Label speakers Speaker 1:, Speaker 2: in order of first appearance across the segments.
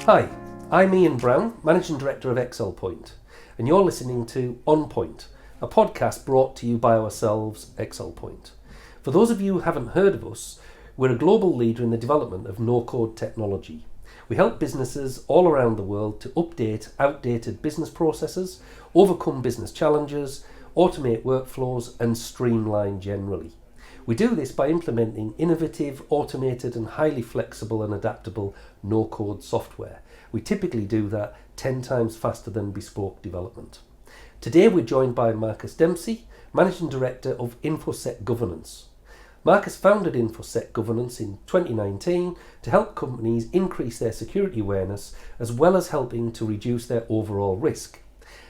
Speaker 1: Hi, I'm Ian Brown, Managing Director of Excelpoint, and you're listening to On Point, a podcast brought to you by ourselves, Excelpoint. For those of you who haven't heard of us, we're a global leader in the development of no-code technology. We help businesses all around the world to update outdated business processes, overcome business challenges, automate workflows, and streamline generally. We do this by implementing innovative, automated and highly flexible and adaptable no-code software. We typically do that 10 times faster than bespoke development. Today we're joined by Marcus Dempsey, Managing Director of InfoSec Governance. Marcus founded InfoSec Governance in 2019 to help companies increase their security awareness as well as helping to reduce their overall risk.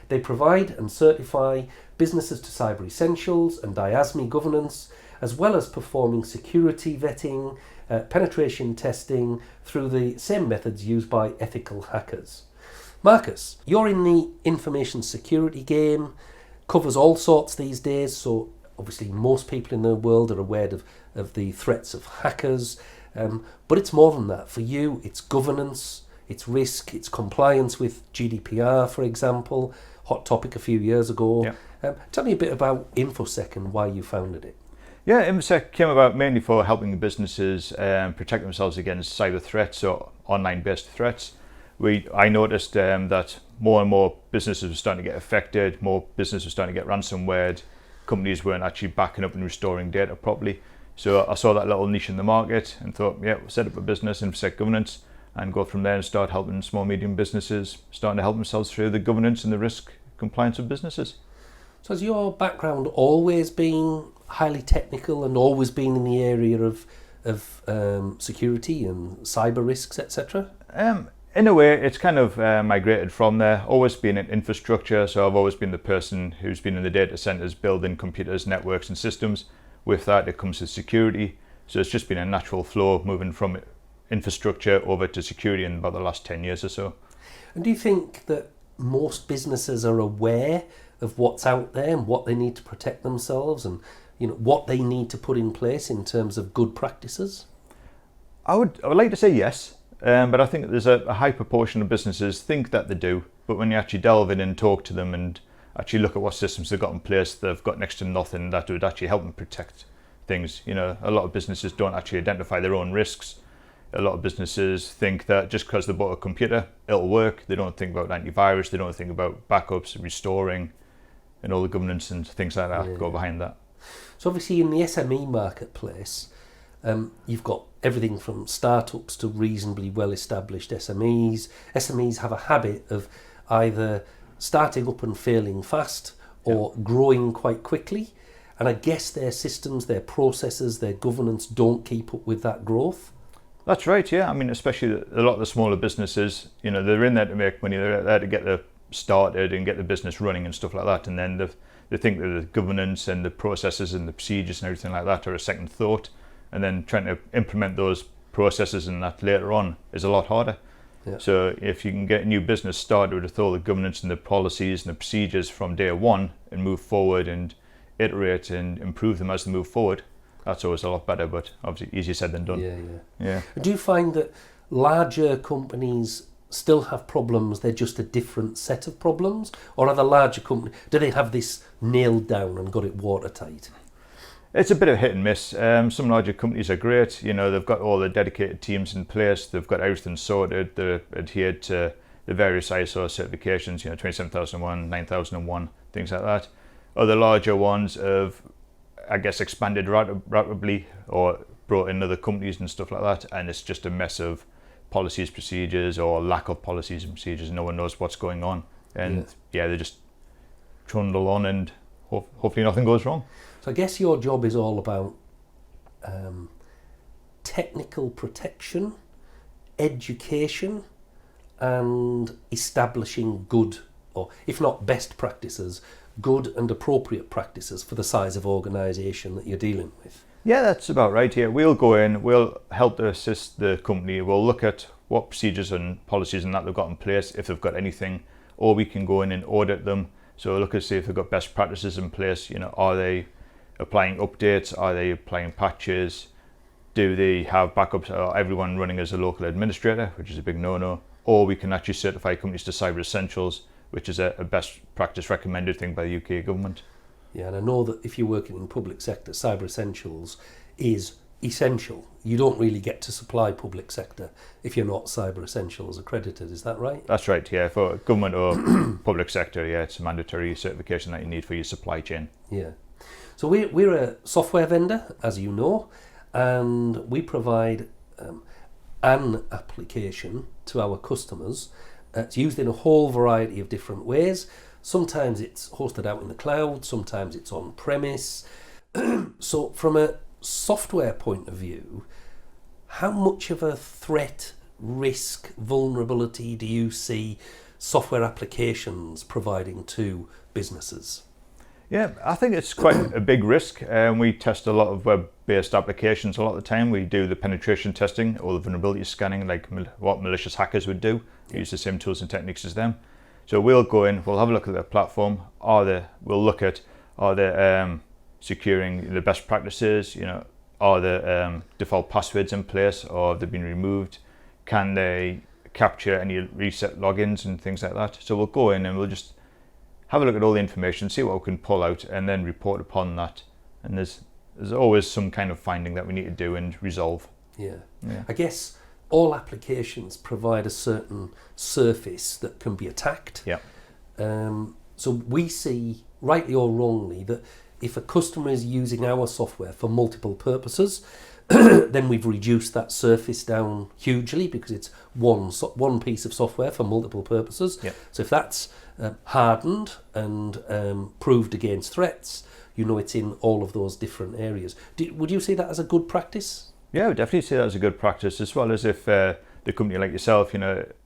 Speaker 1: They provide and certify businesses to Cyber Essentials and IASME governance, as well as performing security vetting, penetration testing through the same methods used by ethical hackers. Marcus, you're in the information security game, covers all sorts these days, so obviously most people in the world are aware of the threats of hackers, but it's more than that. For you, it's governance, it's risk, it's compliance with GDPR, for example, hot topic a few years ago.
Speaker 2: Yeah.
Speaker 1: Tell me a bit about InfoSec and why you founded it.
Speaker 2: Yeah, InfoSec came about mainly for helping businesses protect themselves against cyber threats or online-based threats. I noticed that more and more businesses were starting to get affected, more businesses were starting to get ransomware, companies weren't actually backing up and restoring data properly. So I saw that little niche in the market and thought, yeah, we'll set up a business, InfoSec Governance, and go from there and start helping small, medium businesses, starting to help themselves through the governance and the risk compliance of businesses.
Speaker 1: So has your background always been highly technical and always been in the area of security and cyber risks, etc.?
Speaker 2: In a way, it's kind of migrated from there. Always been in infrastructure, so I've always been the person who's been in the data centers building computers, networks and systems. With that, it comes to security. So it's just been a natural flow moving from infrastructure over to security in about the last 10 years or so.
Speaker 1: And do you think that most businesses are aware of what's out there and what they need to protect themselves and what they need to put in place in terms of good practices?
Speaker 2: I would like to say yes, but I think there's a high proportion of businesses think that they do, but when you actually delve in and talk to them and actually look at what systems they've got in place, they've got next to nothing that would actually help them protect things. A lot of businesses don't actually identify their own risks. A lot of businesses think that just because they bought a computer, it'll work. They don't think about antivirus, they don't think about backups, restoring, and all the governance and things like that go behind that.
Speaker 1: So obviously in the SME marketplace, you've got everything from startups to reasonably well-established SMEs. SMEs have a habit of either starting up and failing fast or growing quite quickly. And I guess their systems, their processes, their governance don't keep up with that growth.
Speaker 2: That's right, yeah. I mean, especially a lot of the smaller businesses, they're in there to make money, they're there to get the started and get the business running and stuff like that. And then they think that the governance and the processes and the procedures and everything like that are a second thought. And then trying to implement those processes and that later on is a lot harder.
Speaker 1: Yeah.
Speaker 2: So if you can get a new business started with all the governance and the policies and the procedures from day one and move forward and iterate and improve them as they move forward, that's always a lot better, but obviously easier said than done. Yeah.
Speaker 1: Do you find that larger companies still have problems, they're just a different set of problems? Or are the larger companies, do they have this nailed down and got it watertight?
Speaker 2: It's a bit of hit and miss. Some larger companies are great. They've got all the dedicated teams in place. They've got everything sorted. They're adhered to the various ISO certifications, 27001, 9001, things like that. Other larger ones have, I guess, expanded rapidly or brought in other companies and stuff like that. And it's just a mess of policies, procedures, or lack of policies and procedures. No one knows what's going on. And they just trundle on and hopefully nothing goes wrong.
Speaker 1: So I guess your job is all about technical protection, education, and establishing good, or if not best practices, good and appropriate practices for the size of organisation that you're dealing with.
Speaker 2: Yeah, that's about right here. We'll go in, we'll help to assist the company, we'll look at what procedures and policies and that they've got in place, if they've got anything, or we can go in and audit them. So we'll look and see if they've got best practices in place. Are they applying updates? Are they applying patches? Do they have backups? Are everyone running as a local administrator, which is a big no-no? or we can actually certify companies to Cyber Essentials, which is a best practice recommended thing by the UK government.
Speaker 1: Yeah, and I know that if you're working in public sector, Cyber Essentials is essential. You don't really get to supply public sector if you're not Cyber Essentials accredited, is that right?
Speaker 2: That's right, yeah. For government or public sector, yeah, it's a mandatory certification that you need for your supply chain.
Speaker 1: Yeah. So we're a software vendor, as you know, and we provide an application to our customers. It's used in a whole variety of different ways. Sometimes it's hosted out in the cloud, sometimes it's on premise. So from a software point of view, how much of a threat, risk, vulnerability do you see software applications providing to businesses?
Speaker 2: Yeah, I think it's quite a big risk. We test a lot of web-based applications a lot of the time. We do the penetration testing or the vulnerability scanning, like what malicious hackers would do. We use the same tools and techniques as them. So we'll go in, we'll have a look at their platform. We'll look at are they securing the best practices? Are the default passwords in place, or have they been removed? Can they capture any reset logins and things like that? So we'll go in and we'll just have a look at all the information, see what we can pull out, and then report upon that. And there's always some kind of finding that we need to do and resolve.
Speaker 1: Yeah. I guess all applications provide a certain surface that can be attacked.
Speaker 2: Yeah.
Speaker 1: So we see, rightly or wrongly, that if a customer is using our software for multiple purposes, then we've reduced that surface down hugely because it's one piece of software for multiple purposes.
Speaker 2: Yeah.
Speaker 1: So if that's hardened and proved against threats, it's in all of those different areas. Would you see that as a good practice?
Speaker 2: Yeah, I would definitely say that as a good practice, as well as if the company like yourself,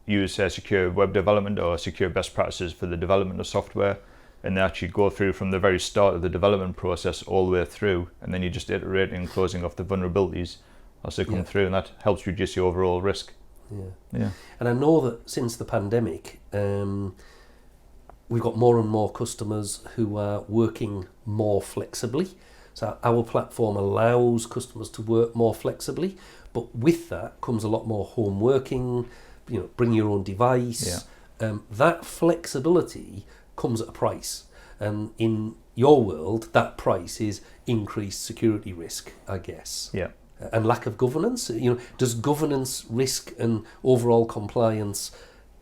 Speaker 2: use secure web development or secure best practices for the development of software, and they actually go through from the very start of the development process all the way through, and then you just iterate and closing off the vulnerabilities as they come through, and that helps reduce the overall risk. Yeah.
Speaker 1: And I know that since the pandemic, we've got more and more customers who are working more flexibly. So our platform allows customers to work more flexibly, but with that comes a lot more home working, bring your own device. That flexibility comes at a price. And in your world, that price is increased security risk, I guess.
Speaker 2: Yeah.
Speaker 1: And lack of governance. Does governance, risk and overall compliance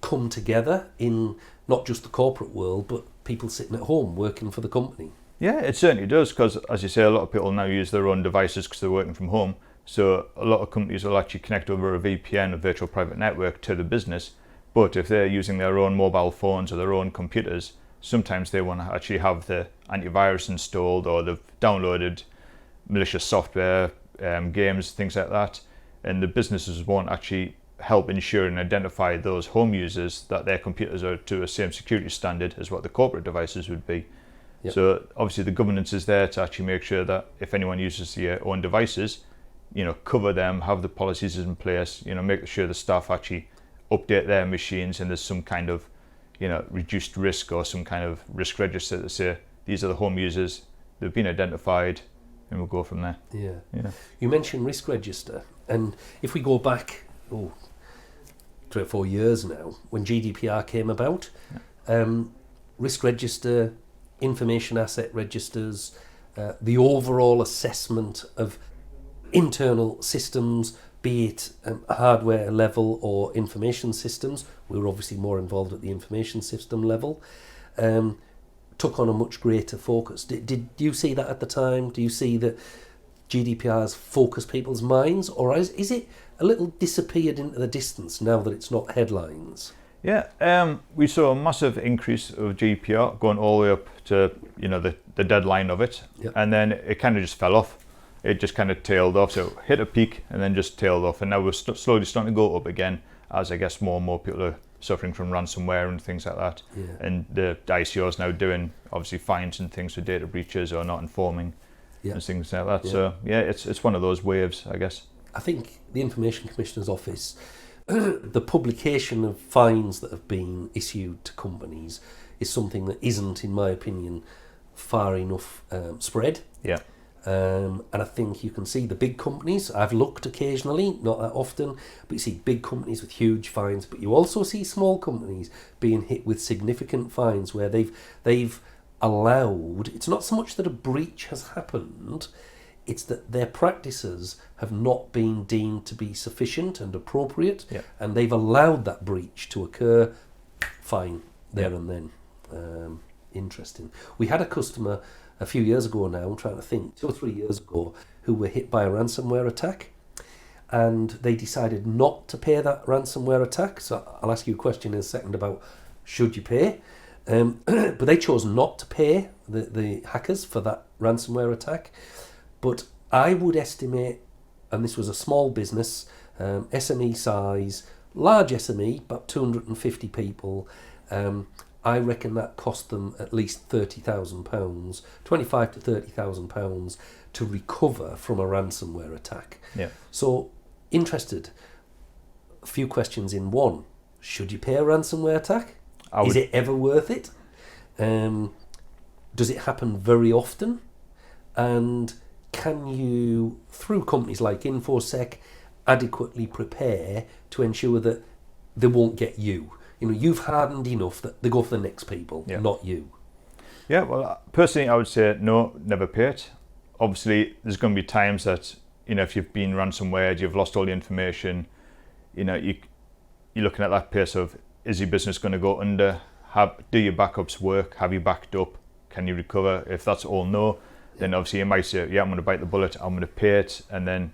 Speaker 1: come together in not just the corporate world, but people sitting at home working for the company?
Speaker 2: Yeah, it certainly does, because as you say, a lot of people now use their own devices because they're working from home. So a lot of companies will actually connect over a VPN, a virtual private network, to the business. But if they're using their own mobile phones or their own computers, sometimes they want to actually have the antivirus installed, or they've downloaded malicious software, games, things like that. And the businesses won't actually help ensure and identify those home users that their computers are to a same security standard as what the corporate devices would be. Yep. So obviously the governance is there to actually make sure that if anyone uses their own devices, cover them, have the policies in place, make sure the staff actually update their machines, and there's some kind of, reduced risk or some kind of risk register to say these are the home users, they've been identified, and we'll go from there.
Speaker 1: Yeah. You mentioned risk register, and if we go back 3 or 4 years now, when GDPR came about, risk register, information asset registers, the overall assessment of internal systems, be it hardware level or information systems, we were obviously more involved at the information system level, took on a much greater focus. Did you see that at the time? Do you see that GDPR's focused people's minds, or is it a little disappeared into the distance now that it's not headlines?
Speaker 2: Yeah, we saw a massive increase of GDPR going all the way up to the deadline of it, and then it kind of just fell off. It just kind of tailed off, so it hit a peak and then just tailed off, and now we're slowly starting to go up again as I guess more and more people are suffering from ransomware and things like that. And the ICO is now doing obviously fines and things for data breaches or not informing and things like that. So it's one of those waves, I guess.
Speaker 1: I think the Information Commissioner's Office, the publication of fines that have been issued to companies is something that isn't, in my opinion, far enough spread. And I think you can see the big companies. I've looked occasionally, not that often, but you see big companies with huge fines. But you also see small companies being hit with significant fines where they've allowed. It's not so much that a breach has happened; it's that their practices have not been deemed to be sufficient and appropriate, and they've allowed that breach to occur. Fine, there and then. Interesting. We had a customer a few years ago now, I'm trying to think, 2 or 3 years ago, who were hit by a ransomware attack, and they decided not to pay that ransomware attack. So I'll ask you a question in a second about should you pay, but they chose not to pay the hackers for that ransomware attack. But I would estimate, and this was a small business, SME size, large SME, about 250 people, I reckon that cost them at least £30,000, £25,000 to £30,000 to recover from a ransomware attack.
Speaker 2: Yeah.
Speaker 1: So, interested. A few questions in one. Should you pay a ransomware attack? Is it ever worth it? Does it happen very often? And can you, through companies like InfoSec, adequately prepare to ensure that they won't get you? You know, you've hardened enough that they go for the next people, not you.
Speaker 2: Yeah, well, personally, I would say no, never pay it. Obviously, there's going to be times that, you know, if you've been ransomware, you've lost all the information, you know, you're looking at that pace of, is your business going to go under? Do your backups work? Have you backed up? Can you recover? If that's all no, then obviously you might say, yeah, I'm going to bite the bullet, I'm going to pay it, and then,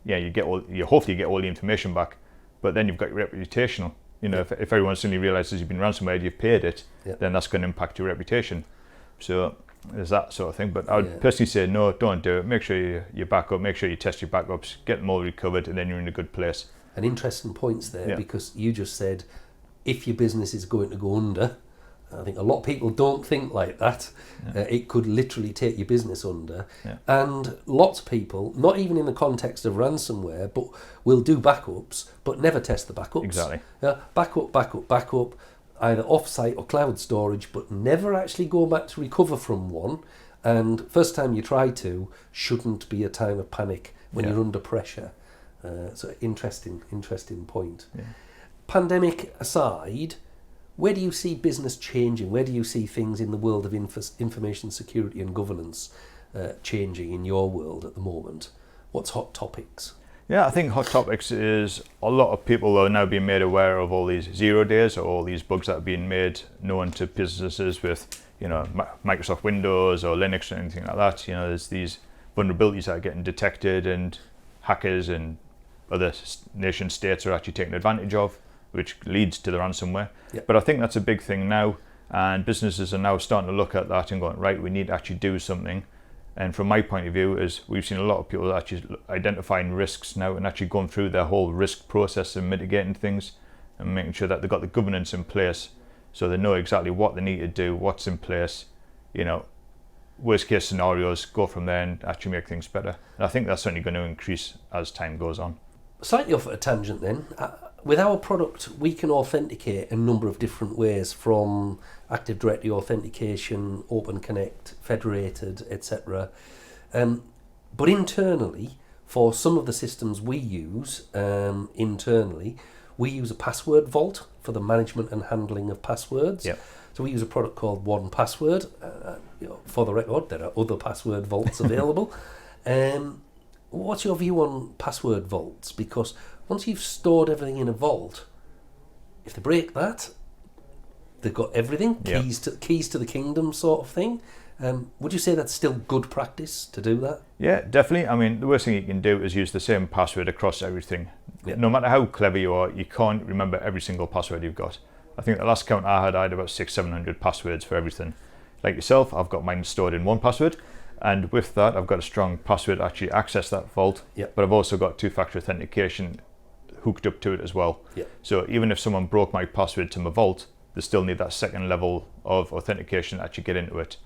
Speaker 2: yeah, you hopefully get all the information back, but then you've got your reputational. You know, if everyone suddenly realises you've been ransomware, you've paid it, then that's going to impact your reputation. So there's that sort of thing. But I would personally say, no, don't do it. Make sure you back up, make sure you test your backups, get them all recovered, and then you're in a good place.
Speaker 1: And interesting points there, because you just said, if your business is going to go under, I think a lot of people don't think like that. It could literally take your business under. And lots of people, not even in the context of ransomware, but will do backups, but never test the backups.
Speaker 2: Exactly.
Speaker 1: Backup, either off-site or cloud storage, but never actually go back to recover from one. And first time you try to, shouldn't be a time of panic when you're under pressure. So interesting point. Pandemic aside, where do you see business changing? Where do you see things in the world of information security and governance changing in your world at the moment? What's hot topics?
Speaker 2: Yeah, I think hot topics is a lot of people are now being made aware of all these 0 days or all these bugs that are being made known to businesses with, you know, Microsoft Windows or Linux or anything like that. You know, there's these vulnerabilities that are getting detected and hackers and other nation states are actually taking advantage of, which leads to the ransomware. But I think that's a big thing now, and businesses are now starting to look at that and going, right, we need to actually do something. And from my point of view, is we've seen a lot of people actually identifying risks now and actually going through their whole risk process and mitigating things and making sure that they've got the governance in place so they know exactly what they need to do, what's in place, you know, worst case scenarios, go from there and actually make things better. And I think that's only going to increase as time goes on.
Speaker 1: Slightly off at a tangent then, with our product we can authenticate a number of different ways, from Active Directory authentication, Open Connect, federated, etc. But internally, for some of the systems we use internally, we use a password vault for the management and handling of passwords. So we use a product called 1Password. For the record, there are other password vaults available. What's your view on password vaults? Because once you've stored everything in a vault, if they break that, they've got everything, keys to the kingdom sort of thing. Would you say that's still good practice to do that? Yeah,
Speaker 2: definitely. I mean, the worst thing you can do is use the same password across everything. No matter how clever you are, you can't remember every single password you've got. I think the last count I had about 600-700 passwords for everything. Like yourself, I've got mine stored in 1Password. And with that, I've got a strong password to actually access that vault. But I've also got two-factor authentication hooked up to it as well. So even if someone broke my password to my vault, they still need that second level of authentication to actually get into it.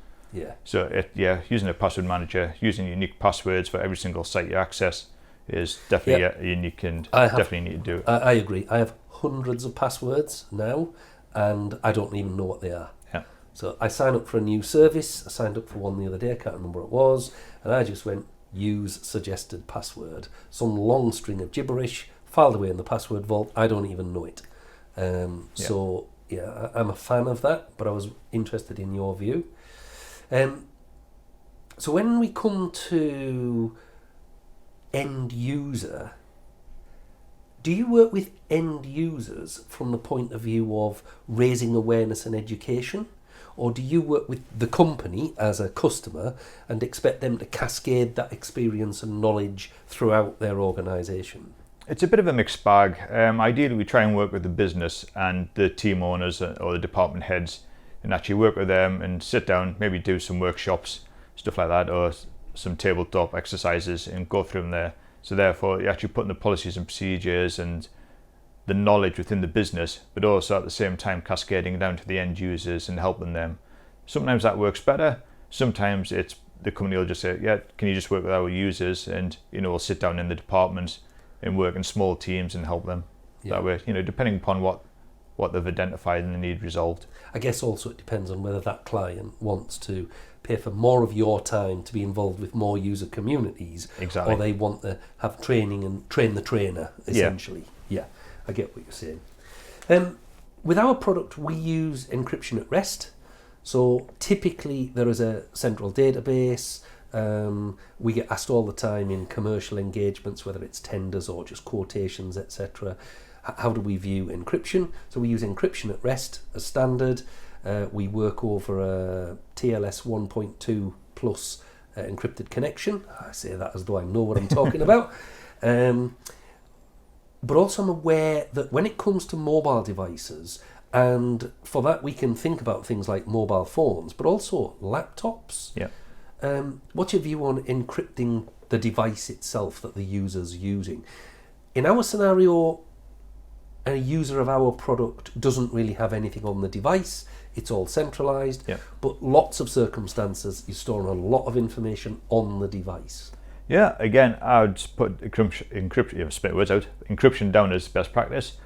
Speaker 2: So using a password manager, using unique passwords for every single site you access is definitely unique and definitely need to do it.
Speaker 1: I agree. I have hundreds of passwords now, and I don't even know what they are. So I sign up for a new service. I signed up for one the other day. I can't remember what it was, and I just went use suggested password. Some long string of gibberish filed away in the password vault. I don't even know it. So yeah, I'm a fan of that, but I was interested in your view. So when we come to end user, do you work with end users from the point of view of raising awareness and education? Or do you work with the company as a customer and expect them to cascade that experience and knowledge throughout their organisation?
Speaker 2: It's a bit of a mixed bag. Ideally, we try and work with the business and the team owners or the department heads and actually work with them and sit down, maybe do some workshops, stuff like that, or some tabletop exercises and go through them there. So therefore, you're actually putting the policies and procedures and the knowledge within the business, but also at the same time cascading down to the end users and helping them. Sometimes that works better. Sometimes it's the company will just say, yeah, can you just work with our users? And, we'll sit down in the departments and work in small teams and help them that way, depending upon what they've identified and the need resolved.
Speaker 1: I guess also it depends on whether that client wants to pay for more of your time to be involved with more user communities,
Speaker 2: exactly,
Speaker 1: or they want to have training and train the trainer, essentially. Yeah, I get what you're saying. With our product, we use encryption at rest. So typically there is a central database. We get asked all the time in commercial engagements, whether it's tenders or just quotations, etc. How do we view encryption? So we use encryption at rest as standard. We work over a TLS 1.2 plus encrypted connection. I say that as though I know what I'm talking about. But also I'm aware that when it comes to mobile devices, and for that we can think about things like mobile phones, but also laptops.
Speaker 2: Yeah.
Speaker 1: What's your view on encrypting the device itself that the user's using? In our scenario, a user of our product doesn't really have anything on the device. It's all centralized, but lots of circumstances you're storing a lot of information on the device.
Speaker 2: Yeah, again, I would put encryption down as best practice.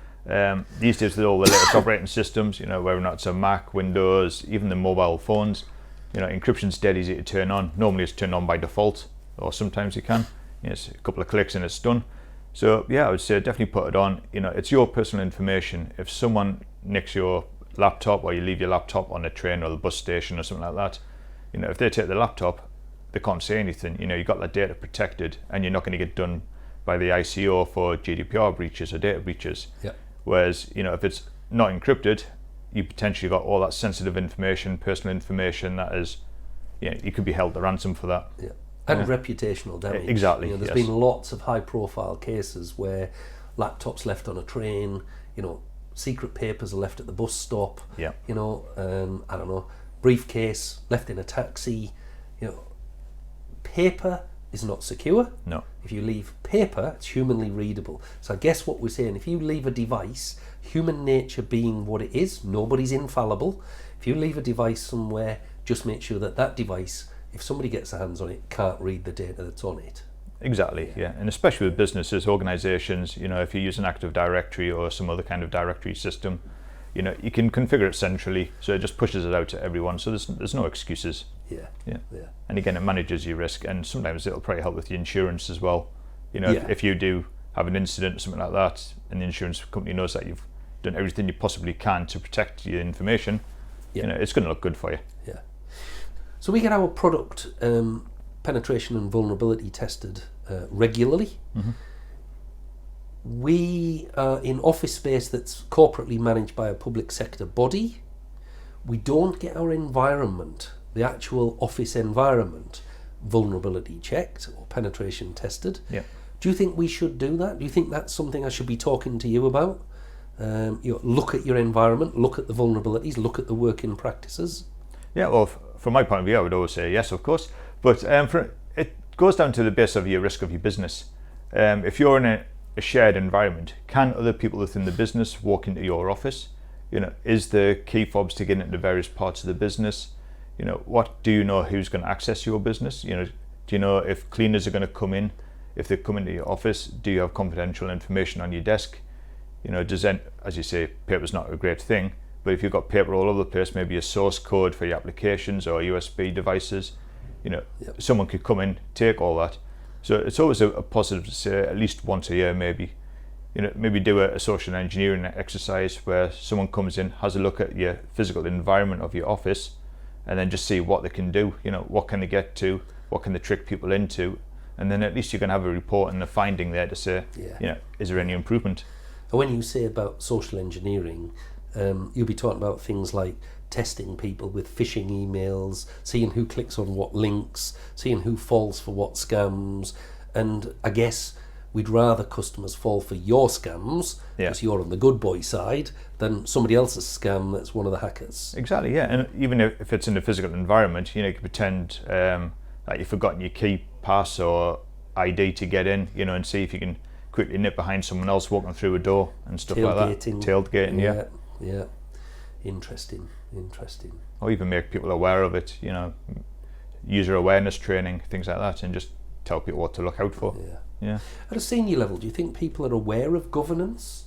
Speaker 2: These days with all the latest operating systems, whether or not it's a Mac, Windows, even the mobile phones, encryption's dead easy to turn on. Normally it's turned on by default, or sometimes you can. It's a couple of clicks and it's done. So yeah, I would say definitely put it on. It's your personal information. If someone nicks your laptop, or you leave your laptop on a train or the bus station or something like that, if they take the laptop, they can't say anything. You've got that data protected, and you're not going to get done by the ICO for GDPR breaches or data breaches.
Speaker 1: Yeah.
Speaker 2: Whereas, if it's not encrypted, you potentially got all that sensitive information, personal information that is, you could be held to ransom for that.
Speaker 1: Yeah. And reputational damage.
Speaker 2: Exactly.
Speaker 1: There's been lots of high-profile cases where laptops left on a train, secret papers are left at the bus stop.
Speaker 2: Yeah.
Speaker 1: I don't know, briefcase left in a taxi. Paper is not secure.
Speaker 2: No.
Speaker 1: If you leave paper, it's humanly readable. So I guess what we're saying, if you leave a device, human nature being what it is, nobody's infallible. If you leave a device somewhere, just make sure that device, if somebody gets their hands on it, can't read the data that's on it.
Speaker 2: Exactly, yeah. And especially with businesses, organizations, if you use an Active Directory or some other kind of directory system, you can configure it centrally, so it just pushes it out to everyone. So there's no excuses.
Speaker 1: Yeah.
Speaker 2: And again, it manages your risk, and sometimes it'll probably help with the insurance as well. If you do have an incident or something like that, and the insurance company knows that you've done everything you possibly can to protect your information, it's going to look good for you.
Speaker 1: Yeah. So we get our product penetration and vulnerability tested regularly. Mm-hmm. We are in office space that's corporately managed by a public sector body. We don't get our environment, the actual office environment, vulnerability checked or penetration tested.
Speaker 2: Yeah.
Speaker 1: Do you think we should do that? Do you think that's something I should be talking to you about? Look at your environment, look at the vulnerabilities, look at the working practices.
Speaker 2: Yeah, well, from my point of view, I would always say yes, of course. But it goes down to the base of your risk of your business. If you're in a shared environment, can other people within the business walk into your office? Is the key fobs to get into various parts of the business? What do you know who's going to access your business? Do you know if cleaners are going to come in? If they come into your office, do you have confidential information on your desk? As you say, paper's not a great thing, But if you've got paper all over the place, maybe a source code for your applications or USB devices, someone could come in, take all that. So it's always a positive to say at least once a year, maybe do a social engineering exercise where someone comes in, has a look at your physical environment of your office, and then just see what they can do. What can they get to, what can they trick people into, and then at least you can have a report and a finding there to say, is there any improvement?
Speaker 1: And when you say about social engineering, you'll be talking about things like testing people with phishing emails, seeing who clicks on what links, seeing who falls for what scams. And I guess we'd rather customers fall for your scams, because you're on the good boy side, than somebody else's scam that's one of the hackers.
Speaker 2: Exactly, yeah. And even if it's in a physical environment, you can pretend that you've forgotten your key pass or ID to get in, and see if you can quickly nip behind someone else walking through a door and stuff like that. Tailgating,
Speaker 1: yeah. Interesting.
Speaker 2: Or even make people aware of it, user awareness training, things like that, and just tell people what to look out for. Yeah.
Speaker 1: At a senior level, do you think people are aware of governance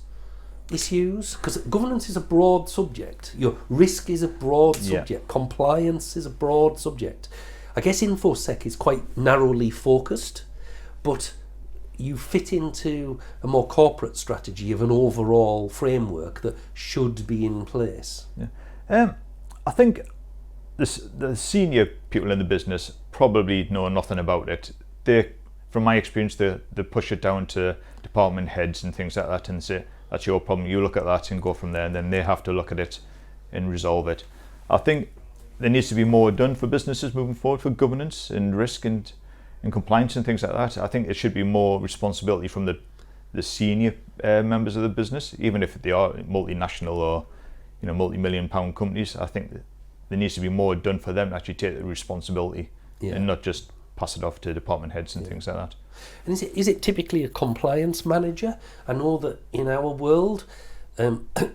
Speaker 1: issues? Because governance is a broad subject. Risk is a broad subject. Compliance is a broad subject. I guess InfoSec is quite narrowly focused, but you fit into a more corporate strategy of an overall framework that should be in place.
Speaker 2: I think the senior people in the business probably know nothing about it. From my experience, they push it down to department heads and things like that and say, that's your problem, you look at that and go from there, and then they have to look at it and resolve it. I think there needs to be more done for businesses moving forward for governance and risk and compliance and things like that. I think it should be more responsibility from the senior members of the business, even if they are multinational or multi-million pound companies. I think that there needs to be more done for them to actually take the responsibility and not just pass it off to department heads and things like that.
Speaker 1: And is it typically a compliance manager? I know that in our world,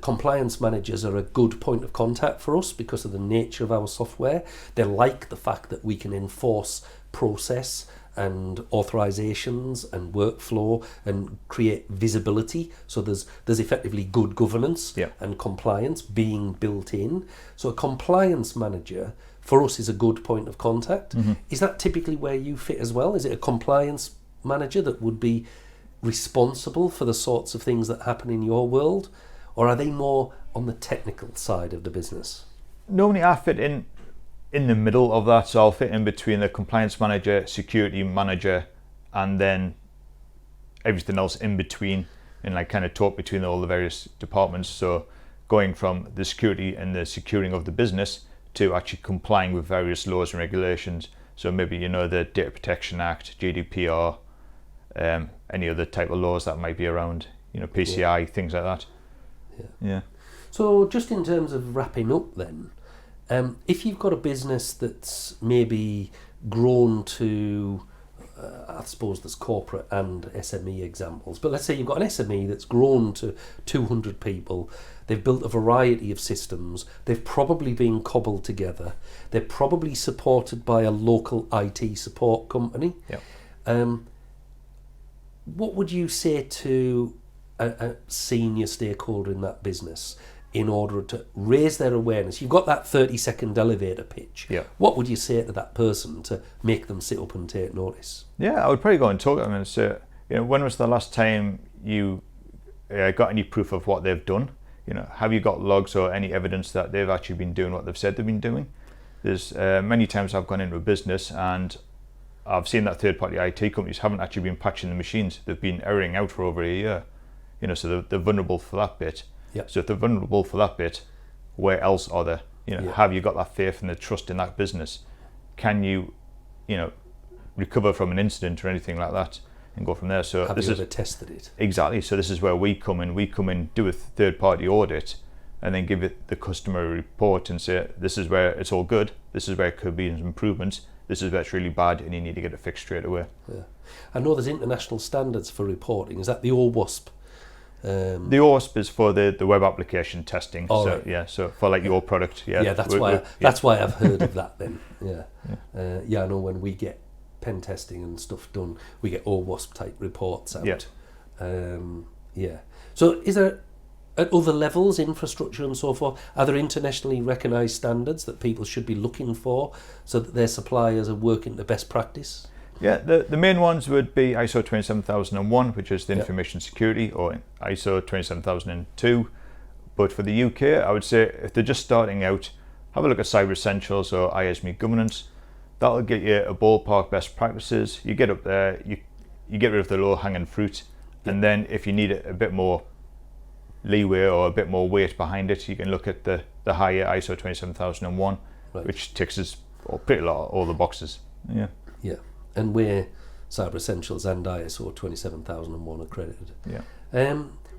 Speaker 1: compliance managers are a good point of contact for us because of the nature of our software. They like the fact that we can enforce process and authorizations and workflow and create visibility, so there's effectively good governance and compliance being built in. So a compliance manager for us is a good point of contact. Is that typically where you fit as well? Is it a compliance manager that would be responsible for the sorts of things that happen in your world, or are they more on the technical side of the business?
Speaker 2: Normally I fit in the middle of that, so I'll fit in between the compliance manager, security manager, and then everything else in between, and like kind of talk between all the various departments. So going from the security and the securing of the business to actually complying with various laws and regulations. So maybe the Data Protection Act, GDPR, any other type of laws that might be around, PCI, things like that. Yeah.
Speaker 1: So just in terms of wrapping up then, if you've got a business that's maybe grown to, I suppose there's corporate and SME examples, but let's say you've got an SME that's grown to 200 people, they've built a variety of systems, they've probably been cobbled together, they're probably supported by a local IT support company. What would you say to a senior stakeholder in that business in order to raise their awareness? You've got that 30-second elevator pitch. What would you say to that person to make them sit up and take notice?
Speaker 2: I would probably go and talk to them and say, when was the last time you got any proof of what they've done? Have you got logs or any evidence that they've actually been doing what they've said they've been doing? There's many times I've gone into a business and I've seen that third-party IT companies haven't actually been patching the machines. They've been erroring out for over a year. So they're vulnerable for that bit. So if they're vulnerable for that bit, where else are they? Have you got that faith and the trust in that business? Can you, recover from an incident or anything like that and go from there? So
Speaker 1: have you ever tested it?
Speaker 2: Exactly. So this is where we come in. We come in, do a third-party audit, and then give it the customer a report and say, this is where it's all good. This is where it could be improvements. This is where it's really bad, and you need to get it fixed straight away.
Speaker 1: I know there's international standards for reporting. Is that the OWASP?
Speaker 2: The OWASP is for the web application testing. So for like your product.
Speaker 1: That's why I've heard of that then. I know when we get pen testing and stuff done, we get OWASP type reports out. So is there at other levels, infrastructure and so forth, are there internationally recognised standards that people should be looking for so that their suppliers are working to best practice?
Speaker 2: Yeah, the main ones would be ISO 27001, which is the information security, or ISO 27002. But for the UK, I would say if they're just starting out, have a look at Cyber Essentials or IASME Governance. That'll get you a ballpark best practices. You get up there, you get rid of the low-hanging fruit, and then if you need a bit more leeway or a bit more weight behind it, you can look at the higher ISO 27001, which ticks pretty lot all the boxes. Yeah.
Speaker 1: Yeah. And we're Cyber Essentials and ISO 27001 accredited.
Speaker 2: Yeah.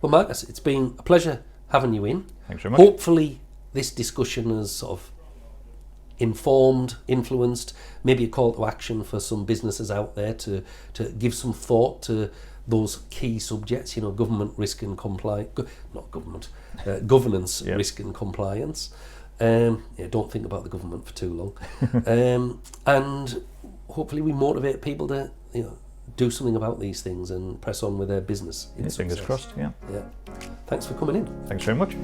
Speaker 1: Well, Marcus, it's been a pleasure having you in.
Speaker 2: Thanks very much.
Speaker 1: Hopefully this discussion has sort of informed, influenced, maybe a call to action for some businesses out there to give some thought to those key subjects, government risk and governance risk and compliance. Don't think about the government for too long. And hopefully we motivate people to do something about these things and press on with their business.
Speaker 2: Fingers crossed, yeah.
Speaker 1: Thanks for coming in.
Speaker 2: Thanks very much.